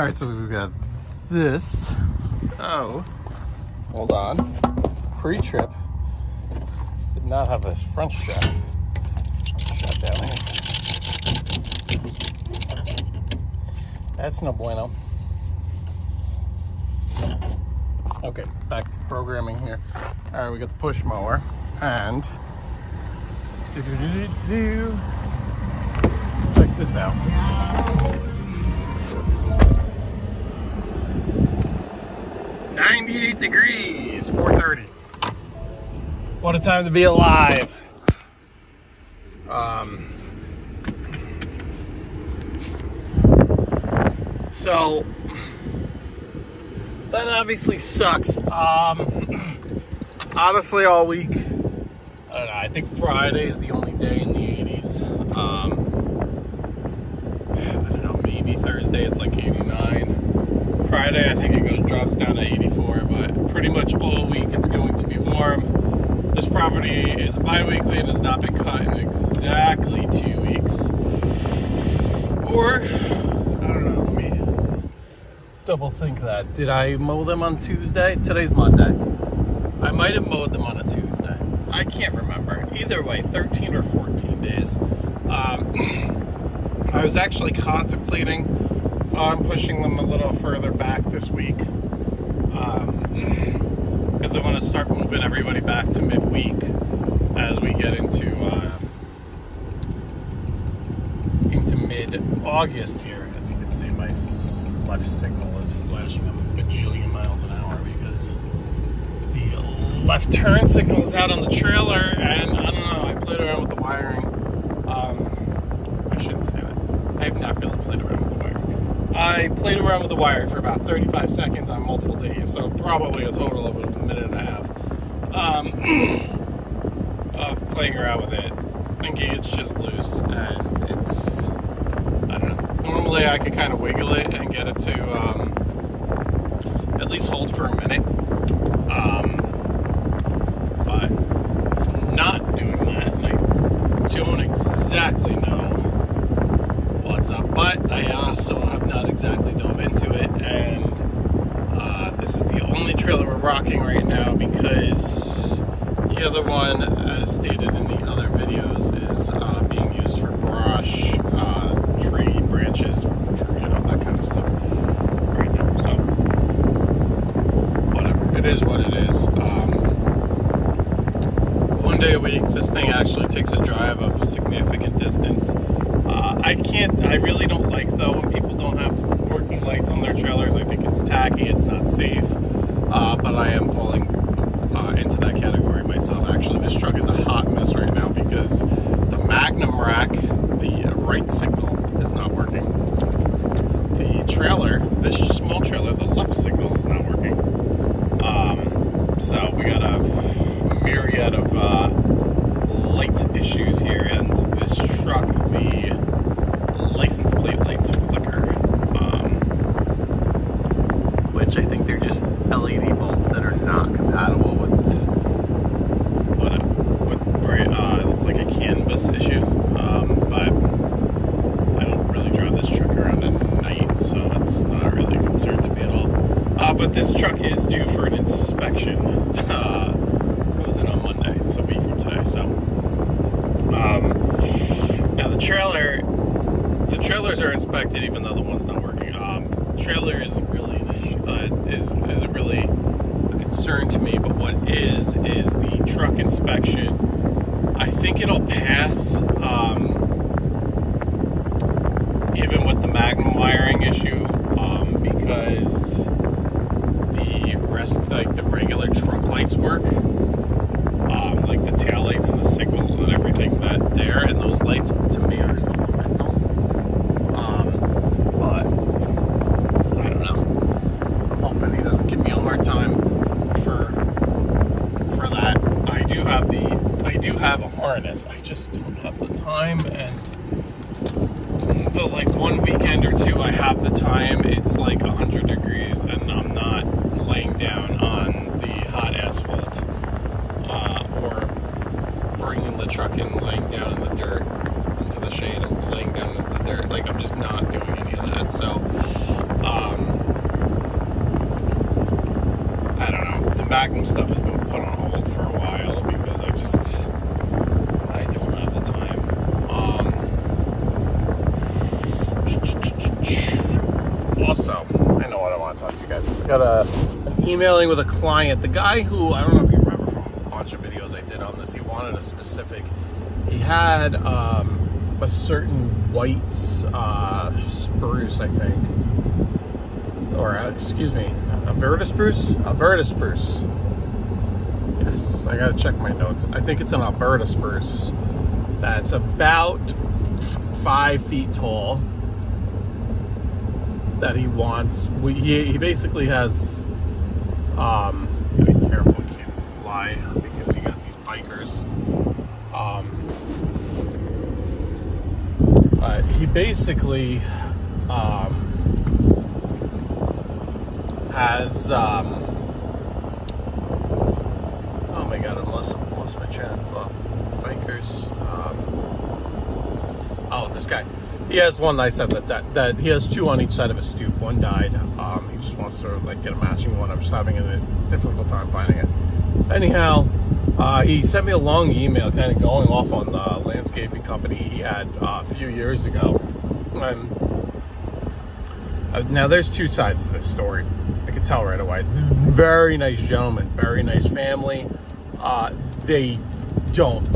Alright, so we've got this. Oh, hold on. Pre-trip. Did not have this front strap. Shut down here. That's no bueno. Okay, back to programming here. Alright, we got the push mower and check this out. "98 degrees, 4:30. What a time to be alive. So that obviously sucks. Honestly, all week, I don't know, I think Friday is the only day in the 80s. I don't know, maybe Thursday it's like 89. Friday I think it drops down to 84, but pretty much all week it's going to be warm. This property is bi-weekly and has not been cut in exactly 2 weeks. Or, I don't know, let me double think that. Did I mow them on Tuesday? Today's Monday. I might have mowed them on a Tuesday. I can't remember. Either way, 13 or 14 days. I was actually contemplating on pushing them a little further back this week. Because I want to start moving everybody back to midweek as we get into mid-August here. As you can see, my left signal is flashing a bajillion miles an hour because the left turn signal is out on the trailer, and I don't know, I played around with the wiring. I shouldn't say that. I have not really played around with the wiring. I played around with the wiring for about 35 seconds on multiple days, so probably a total of a minute and a half of playing around with it, thinking it's just loose, and it's, I don't know. Normally I could kind of wiggle it and get it to at least hold for a minute, but it's not doing that, and I don't exactly know what's up, but I also have not exactly dove into it, and this is the only trailer we're rocking right now because the other one, as stated in the other videos, is being used for brush, tree branches, that kind of stuff right now. So whatever, it is what it is. One day a week, this thing actually takes a drive of significant distance. I really don't like, though, when people don't have working lights on their trailers. I think it's tacky, it's not safe, but I am falling into that category myself. Actually, this truck is a hot mess right now because the Magnum rack, the right signal, is not working. The trailer, this small trailer, the left signal is not working. So we got a myriad of light issues here, and this truck, the license plate lights flicker, which I think they're just LED bulbs that are not compatible with it's like a canvas issue, but I don't really drive this truck around at night, so it's not really a concern to me at all. But this truck is due for an inspection. Goes in on Monday, so a week from today. So now the trailers are inspected even though the one's not working. Trailer isn't really an issue, isn't really a concern to me, but what is the truck inspection. I think it'll pass, even with the Magnum wiring issue, because the rest, like the regular trunk lights work, like the tail lights and the signal and everything that there, and those lights to me are still mental. But I don't know. I'm hoping he doesn't give me a hard time for that. I do have a harness. I just don't have the time, and the like one weekend or two I have the time, it's like 100 degrees and I'm not laying down on the hot asphalt, or bringing the truck in, laying down in the dirt into the shade and laying down in the dirt. Like, I'm just not doing any of that. So vacuum stuff has been put on hold for a while because I don't have the time. Also, I know what I want to talk to you guys. Got an emailing with a client. The guy who, I don't know if you remember from a bunch of videos I did on this, he wanted a specific, he had a certain white spruce, I think. Or, excuse me, Alberta spruce? Alberta spruce. Yes, I gotta check my notes. I think it's an Alberta spruce that's about 5 feet tall that he wants. He basically has, gotta be careful, you can't fly because you got these bikers. He basically has oh my god, I lost my train of thought. Bikers. Oh, this guy. He has one. I said that he has 2 on each side of his stoop. One died. He just wants to like get a matching one. I'm just having a difficult time finding it. Anyhow, he sent me a long email, kind of going off on the landscaping company he had a few years ago. Now, there's 2 sides to this story. I can tell right away. Very nice gentleman, very nice family. They don't.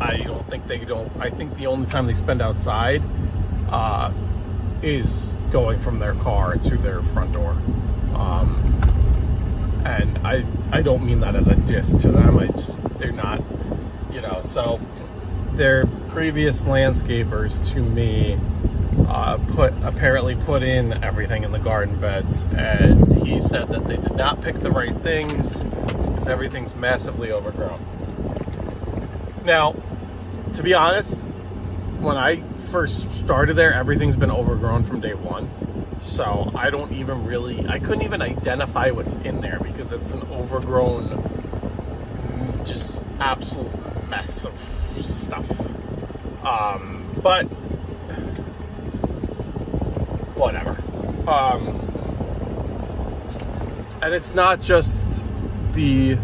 I don't think they don't. I think the only time they spend outside is going from their car to their front door. And I don't mean that as a diss to them. They're not, so their previous landscapers to me apparently put in everything in the garden beds, and he said that they did not pick the right things because everything's massively overgrown. Now, to be honest, when I first started there, everything's been overgrown from day one. So I couldn't even identify what's in there because it's an overgrown, just absolute mess of stuff. But whatever. And it's not just the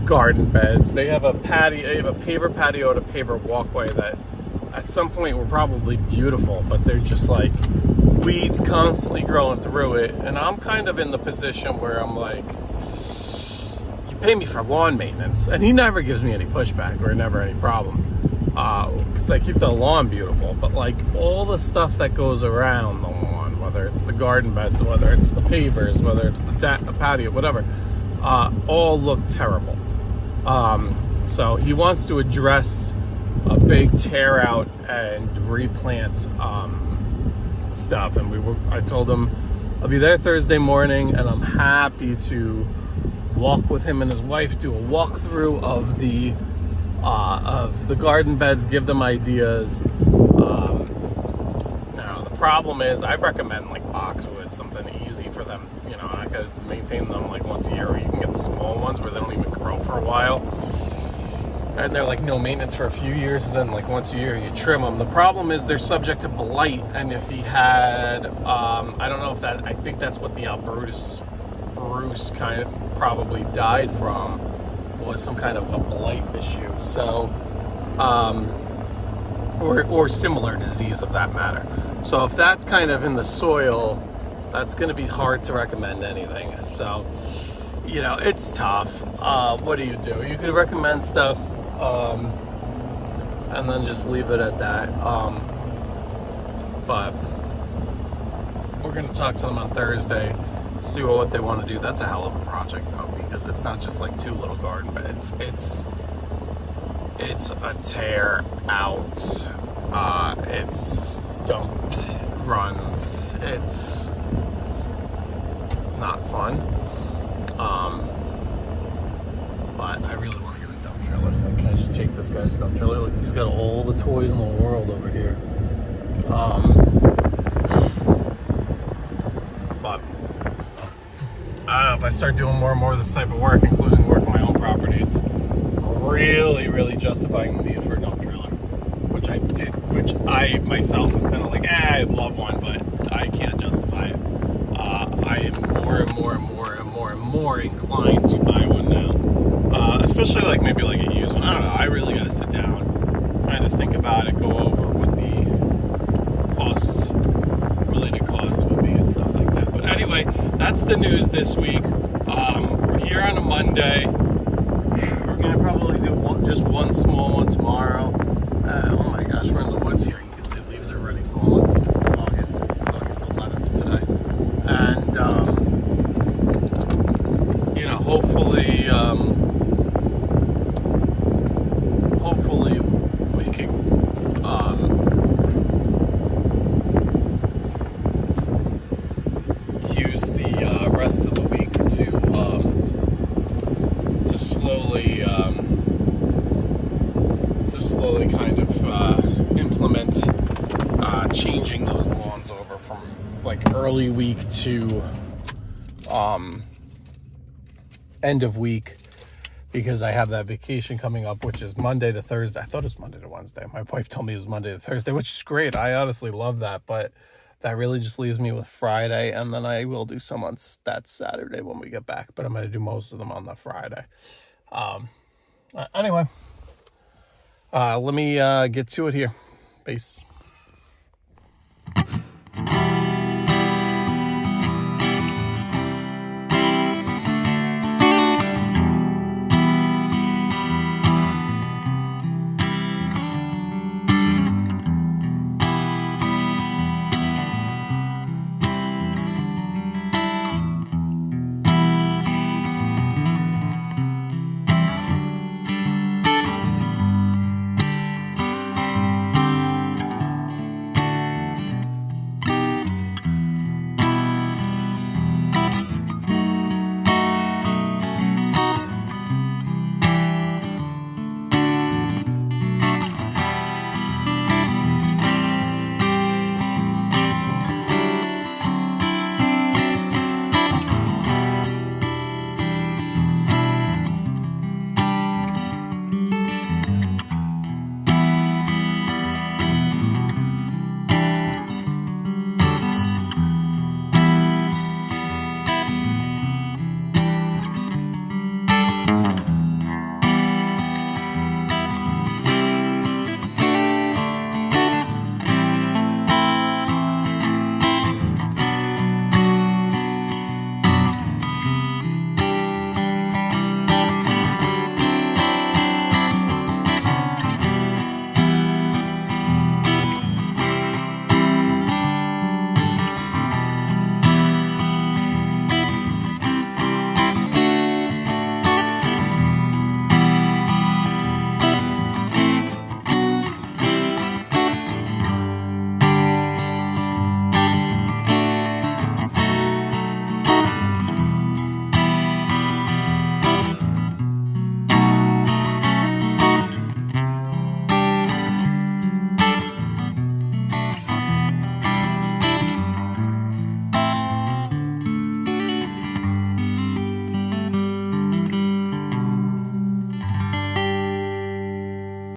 garden beds. They have a patio. They have a paver patio and a paver walkway that at some point were probably beautiful, but they're just like weeds constantly growing through it. And I'm kind of in the position where I'm like, you pay me for lawn maintenance, and he never gives me any pushback or never any problem, because I keep the lawn beautiful. But like all the stuff that goes around the lawn, whether it's the garden beds, whether it's the pavers, whether it's the patio, whatever, all look terrible. So he wants to address a big tear out and replant stuff, and I told him I'll be there Thursday morning, and I'm happy to walk with him and his wife, do a walkthrough of the garden beds, give them ideas. Now the problem is I recommend like boxwood, something easy for them. I could maintain them like once a year, or you can get the small ones where they don't even grow for a while, and they're like no maintenance for a few years, and then like once a year you trim them. The problem is they're subject to blight, and if he had I don't know if that, I think that's what the Alberta spruce kind of probably died from, was some kind of a blight issue. So or similar disease of that matter. So if that's kind of in the soil, that's going to be hard to recommend anything. So it's tough. What do? You could recommend stuff and then just leave it at that. But we're going to talk to them on Thursday, see what they want to do. That's a hell of a project though, because it's not just like 2 little garden beds. It's a tear out. It's dumped runs. It's not fun. But I really want to get a dump trailer. Can I just take this guy's dump trailer? Look, he's got all the toys in the world over here. But I don't know, if I start doing more and more of this type of work, including work on my own property, it's really, really justifying the need for a dump trailer, which I myself was kind of like, I'd love one, but I can't justify it. I am more and more inclined to buy especially like maybe like a used one. I don't know. I really got to sit down, kind of think about it, go over what the costs, related costs would be and stuff like that. But anyway, that's the news this week. We're here on a Monday. We're gonna probably do just one small one tomorrow. Oh my gosh, we're in the woods here. You can see leaves are already falling. It's August 11th today, and you know, hopefully we can use the rest of the week to slowly kind of implement changing those lawns over from like early week to end of week, because I have that vacation coming up, which is Monday to Thursday. I thought it was Monday to Wednesday. My wife told me it was Monday to Thursday, which is great. I honestly love that, but that really just leaves me with Friday, and then I will do some on that Saturday when we get back, but I'm going to do most of them on the Friday. Anyway, let me get to it here. Peace.